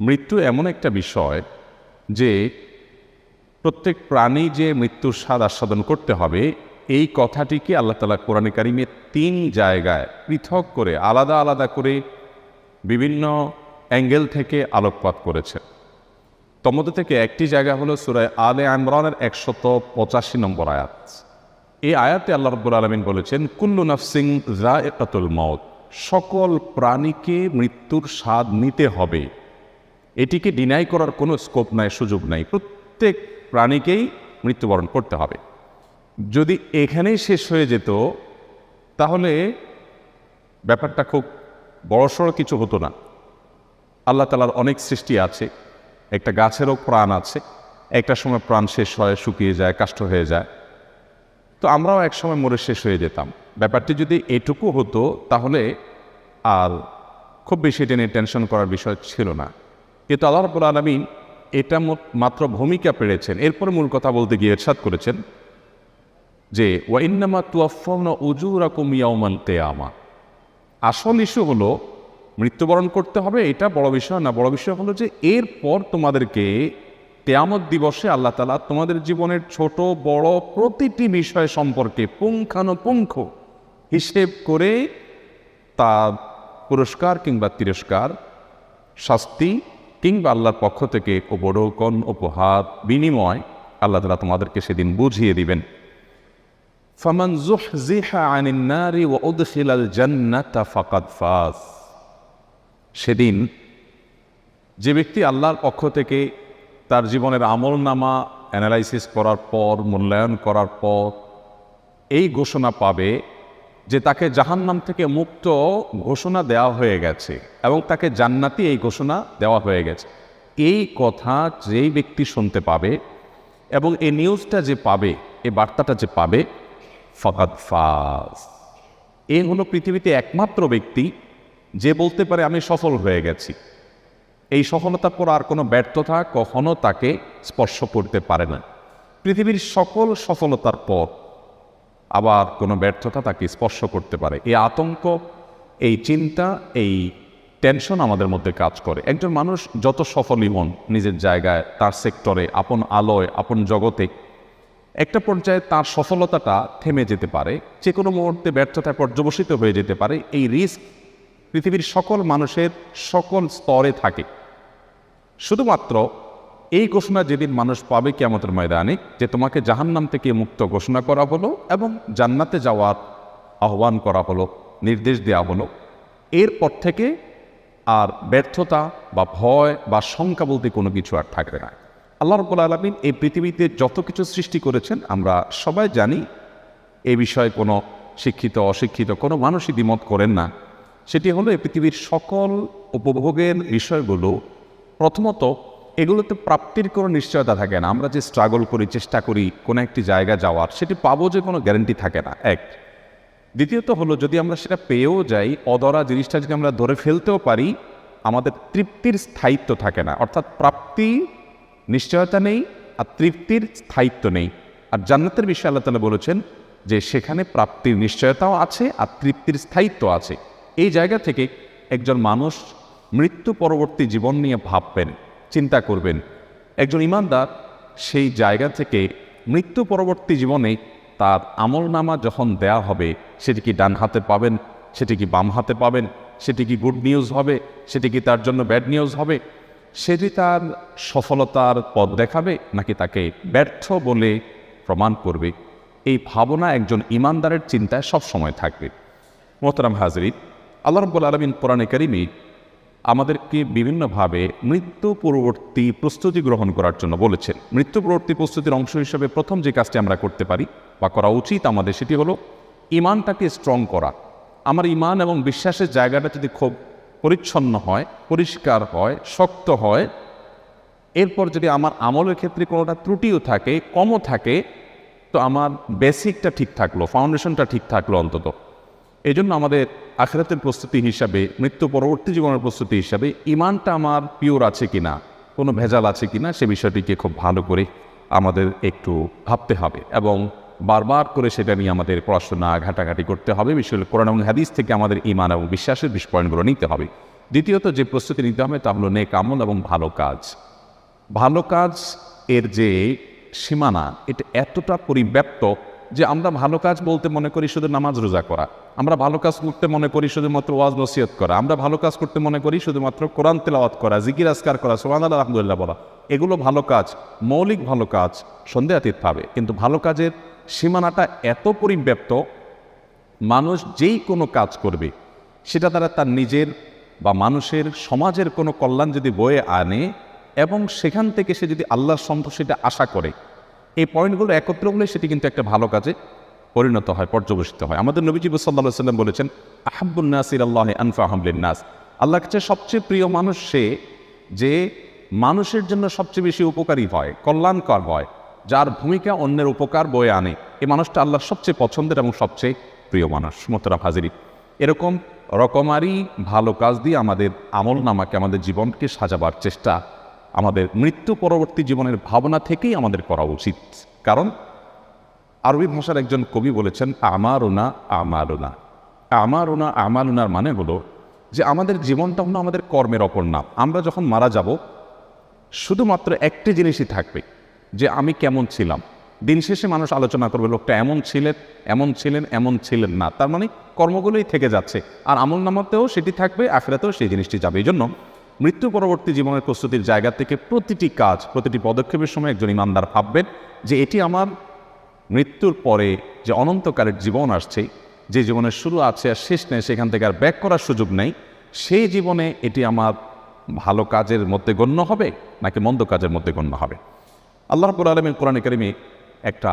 মৃত্যু এমন একটা বিষয় যে প্রত্যেক প্রাণী যে মৃত্যুর স্বাদ আস্বাদন করতে হবে, এই কথাটিকে আল্লাহ তাআলা কোরআনে কারিমে 3 জায়গায় পৃথক করে আলাদা আলাদা করে বিভিন্ন অ্যাঙ্গেল থেকে আলোকপাত করেছেন। তন্মধ্যে থেকে একটি জায়গা হলো সূরা আলে ইমরানের 185 নম্বর আয়াত। এই আয়াতে আল্লাহ রাব্বুল আলামিন বলেছেন, কুল্লু নাফসিন যায়িকাতুল মাউত, সকল প্রাণীকে মৃত্যুর স্বাদ নিতে হবে। এটিকে ডিনাই করার কোনো স্কোপ নাই, সুযোগ নাই। প্রত্যেক প্রাণীকেই মৃত্যুবরণ করতে হবে। যদি এখানেই শেষ হয়ে যেত তাহলে ব্যাপারটা খুব বড়সড় কিছু হতো না। আল্লাহ তাআলার অনেক সৃষ্টি আছে, একটা গাছেরও প্রাণ আছে, একটা সময় প্রাণ শেষ হয়, শুকিয়ে যায়, কাষ্ঠ হয়ে যায়। তো আমরাও এক সময় মরে শেষ হয়ে যেতাম। ব্যাপারটি যদি এটুকু হতো তাহলে আর খুব বেশি এটা নিয়ে টেনশন করার বিষয় ছিল না। কিন্তু আল্লাহ রাব্বুল আলামিন এটা মাত্র ভূমিকা পেরেছেন। এরপরে মূল কথা বলতে গিয়ে ইরশাদ করেছেন যে ওয়া ইন্নামা তুওয়াফাউনা উজুরাকুম ইয়াওমাল কিয়ামা। আসল ইস্যু হলো মৃত্যুবরণ করতে হবে, এটা বড় বিষয় না। বড় বিষয় হলো যে এরপর তোমাদেরকে কিয়ামত দিবসে আল্লাহ তাআলা তোমাদের জীবনের ছোট বড় প্রতিটি বিষয় সম্পর্কে পুঙ্খানুপুঙ্খ হিসেব করে তার পুরস্কার কিংবা তিরস্কার, শাস্তি কিংবা আল্লাহর পক্ষ থেকে উপঢৌকন, উপহার, বিনিময় আল্লাহ তাআলা তোমাদেরকে সেদিন বুঝিয়ে দিবেন। ফামান যুহযিহা আনিন নারি ওয়া উদখিলাল জান্নাতা ফাকাদ ফাজ। সেদিন যে ব্যক্তি আল্লাহর পক্ষ থেকে তার জীবনের আমলনামা অ্যানালাইসিস করার পর, মূল্যায়ন করার পর এই ঘোষণা পাবে যে তাকে জাহান্নাম থেকে মুক্ত ঘোষণা দেওয়া হয়ে গেছে এবং তাকে জান্নাতি এই ঘোষণা দেওয়া হয়ে গেছে, এই কথা যেই ব্যক্তি শুনতে পাবে এবং এই নিউজটা যে পাবে, এই বার্তাটা যে পাবে, ফাকাদ ফাজ। এই হলো পৃথিবীতে একমাত্র ব্যক্তি যে বলতে পারে আমি সফল হয়ে গেছি। এই সফলতার পর আর কোনো ব্যর্থতা কখনো তাকে স্পর্শ করতে পারে না। পৃথিবীর সকল সফলতার পর আবার কোনো ব্যর্থতা তাকে স্পর্শ করতে পারে। এই আতঙ্ক, এই চিন্তা, এই টেনশন আমাদের মধ্যে কাজ করে। একজন মানুষ যত সফলই হন নিজের জায়গায়, তার সেক্টরে, আপন আলোয়, আপন জগতে, একটা পর্যায়ে তার সফলতাটা থেমে যেতে পারে, যে কোনো মুহূর্তে ব্যর্থতায় পর্যবসিত হয়ে যেতে পারে। এই রিস্ক পৃথিবীর সকল মানুষের সকল স্তরে থাকে। শুধুমাত্র এই ঘোষণা যেদিন মানুষ পাবে কিয়ামতের ময়দানে, যে তোমাকে জাহান্নাম থেকে মুক্ত ঘোষণা করা হলো এবং জান্নাতে যাওয়ার আহ্বান করা হলো, নির্দেশ দেওয়া হলো, এরপর থেকে আর ব্যর্থতা বা ভয় বা শঙ্কা বলতে কোনো কিছু আর থাকবে না। আল্লাহ রাব্বুল আলামিন এই পৃথিবীতে যত কিছু সৃষ্টি করেছেন আমরা সবাই জানি, এই বিষয়ে কোনো শিক্ষিত অশিক্ষিত কোনো মানুষই দ্বিমত করেন না। সেটি হলো এই পৃথিবীর সকল উপভোগের বিষয়গুলো, প্রথমত এগুলোতে প্রাপ্তির কোনো নিশ্চয়তা থাকে না। আমরা যে স্ট্রাগল করি, চেষ্টা করি কোনো একটি জায়গা যাওয়ার, সেটি পাবো যে কোনো গ্যারান্টি থাকে না, এক। দ্বিতীয়ত হলো যদি আমরা সেটা পেয়েও যাই, অধরা জিনিসটা যদি আমরা ধরে ফেলতেও পারি, আমাদের তৃপ্তির স্থায়িত্ব থাকে না। অর্থাৎ প্রাপ্তি নিশ্চয়তা নেই আর তৃপ্তির স্থায়িত্ব নেই। আর জান্নাতের বিষয়ে আল্লাহ তাআলা বলেছেন যে সেখানে প্রাপ্তির নিশ্চয়তাও আছে আর তৃপ্তির স্থায়িত্ব আছে। এই জায়গা থেকে একজন মানুষ মৃত্যু পরবর্তী জীবন নিয়ে ভাববেন, চিন্তা করবেন। একজন ঈমানদার সেই জায়গা থেকে মৃত্যু পরবর্তী জীবনে তার আমলনামা যখন দেয়া হবে, সেটি কি ডান হাতে পাবেন, সেটি কি বাম হাতে পাবেন, সেটি কি গুড নিউজ হবে, সেটি কি তার জন্য ব্যাড নিউজ হবে, সেটি তার সফলতার পথ দেখাবে নাকি তাকে ব্যর্থ বলে প্রমাণ করবে, এই ভাবনা একজন ঈমানদারের চিন্তায় সবসময় থাকবে। মোহতারাম হাজরিন, আল্লাহ রাব্বুল আলামিন কোরআনে কারিমে আমাদেরকে বিভিন্নভাবে মৃত্যু পূর্ববর্তী প্রস্তুতি গ্রহণ করার জন্য বলেছেন। মৃত্যু পূর্ববর্তী প্রস্তুতির অংশ হিসেবে প্রথম যে কাজটি আমরা করতে পারি বা করা উচিত আমাদের, সেটি হলো ঈমানটাকে স্ট্রং করা। আমার ঈমান এবং বিশ্বাসের জায়গাটা যদি খুব পরিচ্ছন্ন হয়, পরিষ্কার হয়, শক্ত হয়, এরপর যদি আমার আমলের ক্ষেত্রে কোনোটা ত্রুটিও থাকে, কমও থাকে, তো আমার বেসিকটা ঠিক থাকলো, ফাউন্ডেশনটা ঠিক থাকলো অন্তত। এই জন্য আমাদের আখিরাতের প্রস্তুতি হিসাবে, মৃত্যু পরবর্তী জীবনের প্রস্তুতি হিসাবে ঈমানটা আমার পিওর আছে কিনা, কোনো ভেজাল আছে কিনা, সে বিষয়টিকে খুব ভালো করে আমাদের একটু ভাবতে হবে এবং বারবার করে সেটা নিয়ে আমাদের পড়াশোনা ঘাটাঘাটি করতে হবে। বিশেষ করে কোরআন এবং হাদিস থেকে আমাদের ঈমান এবং বিশ্বাসের পয়েন্টগুলো নিতে হবে। দ্বিতীয়ত যে প্রস্তুতি নিতে হবে তা হলো নেক আমল এবং ভালো কাজ। ভালো কাজ এর যে সীমানা এটা এতটা পরিব্যাপ্ত যে আমরা ভালো কাজ বলতে মনে করি শুধু নামাজ রোজা করা, আমরা ভালো কাজ করতে মনে করি শুধুমাত্র ওয়াজ নসিহত করা, আমরা ভালো কাজ করতে মনে করি শুধুমাত্র কোরআন তেলাওয়াত করা, জিকির আজকার করা, সুবহানাল্লাহ আলহামদুলিল্লাহ বলা। এগুলো ভালো কাজ, মৌলিক ভালো কাজ, সন্দেহাতীতভাবে। কিন্তু ভালো কাজের সীমানাটা এত পরিব্যাপ্ত, মানুষ যেই কোনো কাজ করবে সেটা দ্বারা তার নিজের বা মানুষের সমাজের কোনো কল্যাণ যদি বয়ে আনে এবং সেখান থেকে সে যদি আল্লাহর সন্তোষিটা আশা করে, এই পয়েন্টগুলো একত্র হলে সেটি কিন্তু একটা ভালো কাজে পরিণত হয়, পর্যবেসিত হয়। আমাদের নবীজি সাল্লাল্লাহু আলাইহি ওয়াসাল্লাম বলেছেন, আহাব্বুন নাসি ইলাল্লাহি আনফাহুম লিন-নাস। আল্লাহর কাছে সবচেয়ে প্রিয় মানুষ সে যে মানুষের জন্য সবচেয়ে বেশি উপকারী হয়, কল্যাণকর হয়, যার ভূমিকা অন্যের উপকার বয়ে আনে। এই মানুষটা আল্লাহর সবচেয়ে পছন্দের এবং সবচেয়ে প্রিয় মানুষ। মোহতারাম হাজিরি, এরকম রকমারি ভালো কাজ দিয়ে আমাদের আমল নামাকে, আমাদের জীবনকে সাজাবার চেষ্টা আমাদের মৃত্যু পরবর্তী জীবনের ভাবনা থেকেই আমাদের করা উচিত। কারণ আরবি ভাষার একজন কবি বলেছেন, আমারুনা আমালুনা। আমারুনা আমালুনার মানে হলো যে আমাদের জীবনটা হলো আমাদের কর্মের অপর নাম। আমরা যখন মারা যাব শুধুমাত্র একটি জিনিসই থাকবে, যে আমি কেমন ছিলাম। দিন শেষে মানুষ আলোচনা করবে লোকটা এমন ছিলেন, এমন ছিলেন, এমন ছিলেন না। তার মানে কর্মগুলোই থেকে যাচ্ছে, আর আমল নামাতেও সেটি থাকবে, আখিরাতেও সেই জিনিসটি যাবে। এই জন্য মৃত্যু পরবর্তী জীবনের প্রস্তুতির জায়গা থেকে প্রতিটি কাজ, প্রতিটি পদক্ষেপের সময় একজন ইমানদার ভাববেন যে এটি আমার মৃত্যুর পরে যে অনন্তকালের জীবন আসছে, যে জীবনের শুরু আছে আর শেষ নেই, সেখান থেকে আর ব্যাক করার সুযোগ নেই, সেই জীবনে এটি আমার ভালো কাজের মধ্যে গণ্য হবে নাকি মন্দ কাজের মধ্যে গণ্য হবে। আল্লাহ রাব্বুল আলামিন কোরআনে কারিমে একটা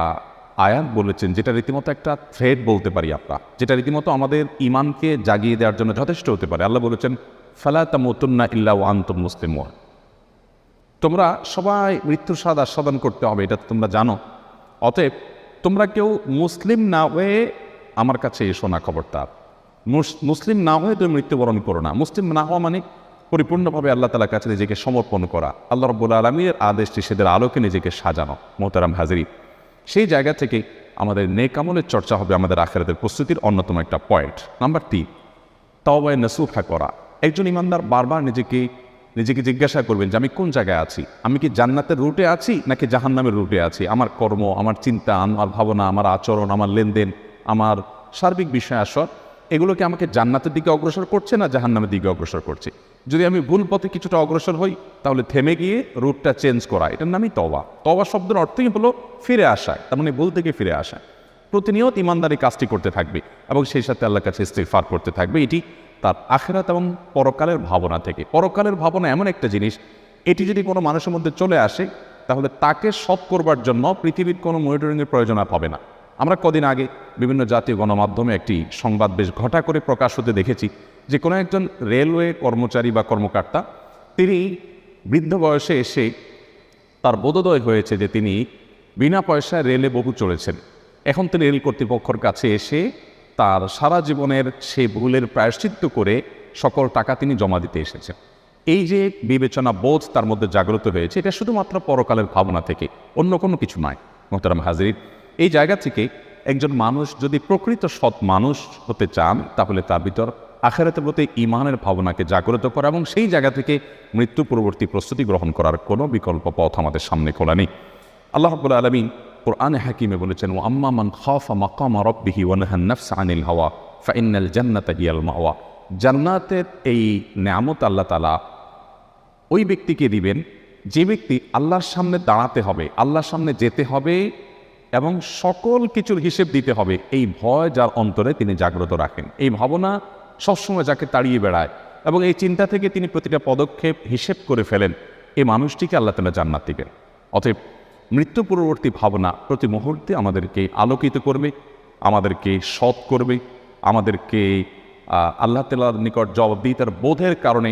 আয়াত বলেছেন, যেটা রীতিমতো একটা থ্রেড বলতে পারি আমরা, যেটা রীতিমতো আমাদের ইমানকে জাগিয়ে দেওয়ার জন্য যথেষ্ট হতে পারে। আল্লাহ বলেছেন, ফালা তামুতুন্না ইল্লা ওয়া আনতুম মুসলিমুন। তোমরা সবাই মৃত্যুর স্বাদ আস্বাদন করতে হবে, এটা তোমরা জানো। অতএব তোমরা কেউ মুসলিম না হয়ে আমার কাছে এসো না, খবরদার। মুসলিম না হয়ে তুমি মৃত্যুবরণ করো না। মুসলিম না হওয়া মানে পরিপূর্ণভাবে আল্লাহ তাআলার কাছে নিজেকে সমর্পণ করা, আল্লাহ রাব্বুল আলামিনের আদেশ নিষেধের আলোকে নিজেকে সাজানো। মোহতারাম হাজিরি, সেই জায়গা থেকে আমাদের নেক আমলের চর্চা হবে আমাদের আখিরাতের প্রস্তুতির অন্যতম একটা পয়েন্ট। নাম্বার 3, তাওবায়ে নাসুহা করা। একজন ইমানদার বারবার নিজেকে জিজ্ঞাসা করবেন যে আমি কোন জায়গায় আছি, আমি কি জান্নাতের রুটে আছি নাকি জাহান্নামের রুটে আছি। আমার কর্ম, আমার চিন্তা, আমার ভাবনা, আমার আচরণ, আমার লেনদেন, আমার সার্বিক বিষয় আসর, এগুলো কি আমাকে জান্নাতের দিকে অগ্রসর করছে না জাহান্নামের দিকে অগ্রসর করছে। যদি আমি ভুল পথে কিছুটা অগ্রসর হই, তাহলে থেমে গিয়ে রুটটা চেঞ্জ করা, এটার নামই তওবা। তওবা শব্দের অর্থই হলো ফিরে আসা, তার মানে ভুল থেকে ফিরে আসা। প্রতিনিয়ত ইমানদারি কাজটি করতে থাকবে এবং সেই সাথে আল্লাহর কাছে ইস্তিগফার করতে থাকবে। এটি তার আখিরাত এবং পরকালের ভাবনা থেকে। পরকালের ভাবনা এমন একটা জিনিস, এটি যদি কোনো মানুষের মধ্যে চলে আসে, তাহলে তাকে সৎ করবার জন্য পৃথিবীর কোনো মনিটরিংয়ের প্রয়োজন আর হবে না। আমরা কদিন আগে বিভিন্ন জাতীয় গণমাধ্যমে একটি সংবাদ বেশ ঘটা করে প্রকাশ হতে দেখেছি যে কোনো একজন রেলওয়ে কর্মচারী বা কর্মকর্তা, তিনি বৃদ্ধ বয়সে এসে তার বোধোদয় হয়েছে যে তিনি বিনা পয়সায় রেলে বহু চড়েছেন। এখন তিনি রেল কর্তৃপক্ষের কাছে এসে তার সারা জীবনের সেই ভুলের প্রায়শ্চিত্ত করে সকল টাকা তিনি জমা দিতে এসেছেন। এই যে বিবেচনা বোধ তার মধ্যে জাগ্রত হয়েছে, এটা শুধুমাত্র পরকালের ভাবনা থেকে, অন্য কোনো কিছু নয়। মোহতারাম হাজির, এই জায়গা থেকে একজন মানুষ যদি প্রকৃত সৎ মানুষ হতে চান, তাহলে তার ভিতর আখিরাতের প্রতি ঈমানের ভাবনাকে জাগ্রত করা এবং সেই জায়গা থেকে মৃত্যু পরবর্তী প্রস্তুতি গ্রহণ করার কোনো বিকল্প পথ আমাদের সামনে খোলা নেই। আল্লাহ রাব্বুল আলামিন কুরআনে হাকিমে বলেছেন, ওয়া আম্মা মান খাফা মাকামা রাব্বিহি ওয়া নাহা আন-নাফসা আনিল হাওয়া ফাইন্নাল জান্নাতা হিয়াল মাওয়া। জান্নাতের এই নেয়ামত আল্লাহ তাআলা ওই ব্যক্তিকে দিবেন যে ব্যক্তি আল্লাহর সামনে দাঁড়াতে হবে, আল্লাহর সামনে যেতে হবে এবং সকল কিছুর হিসেব দিতে হবে, এই ভয় যার অন্তরে তিনি জাগ্রত রাখেন, এই ভাবনা সবসময় যাকে তাড়িয়ে বেড়ায় এবং এই চিন্তা থেকে তিনি প্রতিটা পদক্ষেপ হিসেব করে ফেলেন, এই মানুষটিকে আল্লাহ তাআলা জান্নাত দিবেন। অতএব মৃত্যু পূর্ববর্তী ভাবনা প্রতি মুহূর্তে আমাদেরকে আলোকিত করবে, আমাদেরকে সৎ করবে, আমাদেরকে আল্লাহ তাআলার নিকট জবাবদিহিতার বোধের কারণে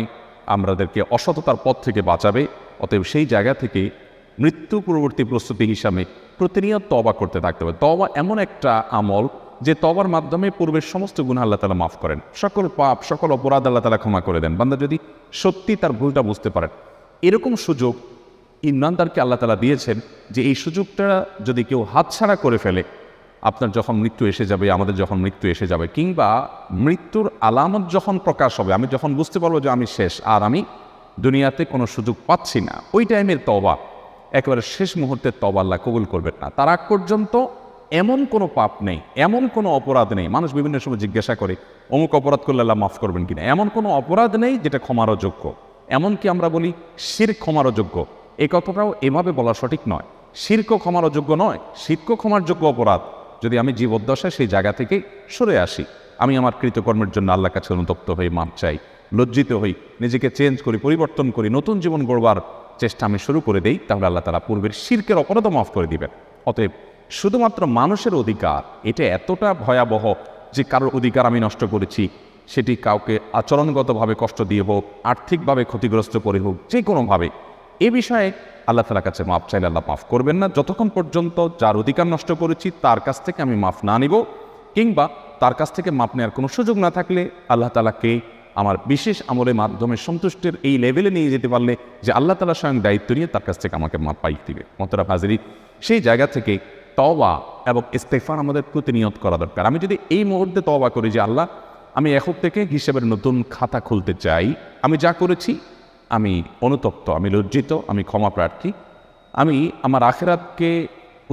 আমাদেরকে অসততার পথ থেকে বাঁচাবে। অতএব সেই জায়গা থেকে মৃত্যু পূর্ববর্তী প্রস্তুতি হিসাবে প্রতিনিয়ত তওবা করতে থাকতে হবে। তওবা এমন একটা আমল যে তওবার মাধ্যমে পূর্বের সমস্ত গুনাহ আল্লাহ তাআলা মাফ করেন, সকল পাপ, সকল অপরাধ আল্লাহ তাআলা ক্ষমা করে দেন, বান্দা যদি সত্যি তার ভুলটা বুঝতে পারেন। এরকম সুযোগ ইমানদারকে আল্লাহ তাআলা দিয়েছেন যে এই সুযোগটা যদি কেউ হাতছাড়া করে ফেলে, আপনার যখন মৃত্যু এসে যাবে, আমাদের যখন মৃত্যু এসে যাবে, কিংবা মৃত্যুর আলামত যখন প্রকাশ হবে, আমি যখন বুঝতে পারবো যে আমি শেষ, আর আমি দুনিয়াতে কোনো সুযোগ পাচ্ছি না, ওই টাইমের তওবা, একেবারে শেষ মুহূর্তের তওবা আল্লাহ কবুল করবেন না। তার আগ পর্যন্ত এমন কোনো পাপ নেই, এমন কোনো অপরাধ নেই। মানুষ বিভিন্ন সময় জিজ্ঞাসা করে অমুক অপরাধ করলে আল্লাহ মাফ করবেন কিনা। এমন কোনো অপরাধ নেই যেটা ক্ষমারও যোগ্য। এমনকি আমরা বলি শিরক ক্ষমারও যোগ্য, এই কথাটাও এভাবে বলা সঠিক নয়। শিরকও ক্ষমারও যোগ্য নয়, শিরকও ক্ষমার যোগ্য অপরাধ যদি আমি জীবদ্দশায় সেই জায়গা থেকে সরে আসি, আমি আমার কৃতকর্মের জন্য আল্লাহর কাছে অনুতপ্ত হই, মাপ চাই, লজ্জিত হই, নিজেকে চেঞ্জ করি, পরিবর্তন করি, নতুন জীবন গড়বার চেষ্টা আমি শুরু করে দেই, তাহলে আল্লাহ তাআলা পূর্বের শিরকের অপরাধও মাফ করে দিবেন। অতএব শুধুমাত্র মানুষের অধিকার এটা এতটা ভয়াবহ যে কারোর অধিকার আমি নষ্ট করেছি, সেটি কাউকে আচরণগতভাবে কষ্ট দিয়ে হোক, আর্থিকভাবে ক্ষতিগ্রস্ত করে হোক, যে কোনোভাবে, এ বিষয়ে আল্লাহ তাআলার কাছে মাফ চাইলে আল্লাহ মাফ করবেন না, যতক্ষণ পর্যন্ত যার অধিকার নষ্ট করেছি তার কাছ থেকে আমি মাফ না নিব, কিংবা তার কাছ থেকে মাপ নেওয়ার কোনো সুযোগ না থাকলে আল্লাহ তাআলাকে আমার বিশেষ আমলের মাধ্যমে সন্তুষ্টের এই লেভেলে নিয়ে যেতে পারলে যে আল্লাহ তাআলা স্বয়ং দায়িত্ব নিয়ে তার কাছ থেকে আমাকে মাপ পাই দিবে। মোহতারাম হাজিরিন, সেই জায়গা থেকে তওবা এবং ইস্তেগফার আমাদের প্রতিনিয়ত করা দরকার। আমি যদি এই মুহূর্তে তওবা করি যে আল্লাহ, আমি এখন থেকে হিসেবের নতুন খাতা খুলতে চাই, আমি যা করেছি আমি অনুতপ্ত, আমি লজ্জিত, আমি ক্ষমা প্রার্থী, আমি আমার আখিরাতকে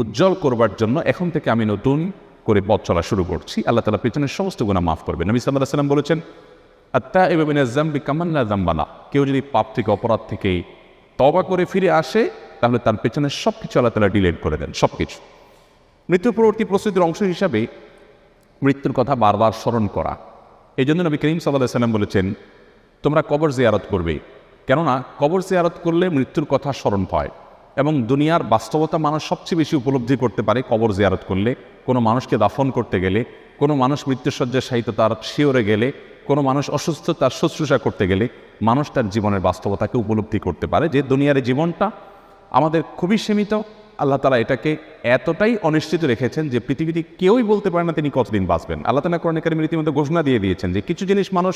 উজ্জ্বল করবার জন্য এখন থেকে আমি নতুন করে পথ চলা শুরু করছি, আল্লাহ তাআলা পেছনের সমস্ত গুনাহ মাফ করবেন। নবী সাল্লাল্লাহু আলাইহি ওয়াসাল্লাম বলেছেন, আত-তাইবু মিনাজ যামবি কামান লা যামবা লাহু, কেউ যদি পাপ থেকে, অপরাধ থেকে তওবা করে ফিরে আসে তাহলে তার পেছনের সব কিছু আল্লাহ তাআলা ডিলিট করে দেন, সব কিছু। মৃত্যুর পরবর্তী প্রস্তুতির অংশ হিসাবে মৃত্যুর কথা বারবার স্মরণ করা। এই জন্য নবী করিম সাল্লাল্লাহু আলাইহি ওয়াসাল্লাম বলেছেন, তোমরা কবর জিয়ারত করবে, কেননা কবর জিয়ারত করলে মৃত্যুর কথা স্মরণ হয় এবং দুনিয়ার বাস্তবতা মানুষ সবচেয়ে বেশি উপলব্ধি করতে পারে কবর জিয়ারত করলে। কোনো মানুষকে দাফন করতে গেলে, কোনো মানুষ মৃত্যুসজ্জায় শায়িত তার শিওরে গেলে, কোনো মানুষ অসুস্থ তার শুশ্রূষা করতে গেলে মানুষ তার জীবনের বাস্তবতাকে উপলব্ধি করতে পারে যে দুনিয়ার জীবনটা আমাদের খুবই সীমিত। আল্লাহ তাআলা এটাকে এতটাই অনিশ্চিত রেখেছেন যে পৃথিবীতে কেউই বলতে পারে না তিনি কতদিন বাঁচবেন। আল্লাহ তাআলা কোরআনে কারীমে রীতিমতো ঘোষণা দিয়ে দিয়েছেন যে কিছু জিনিস মানুষ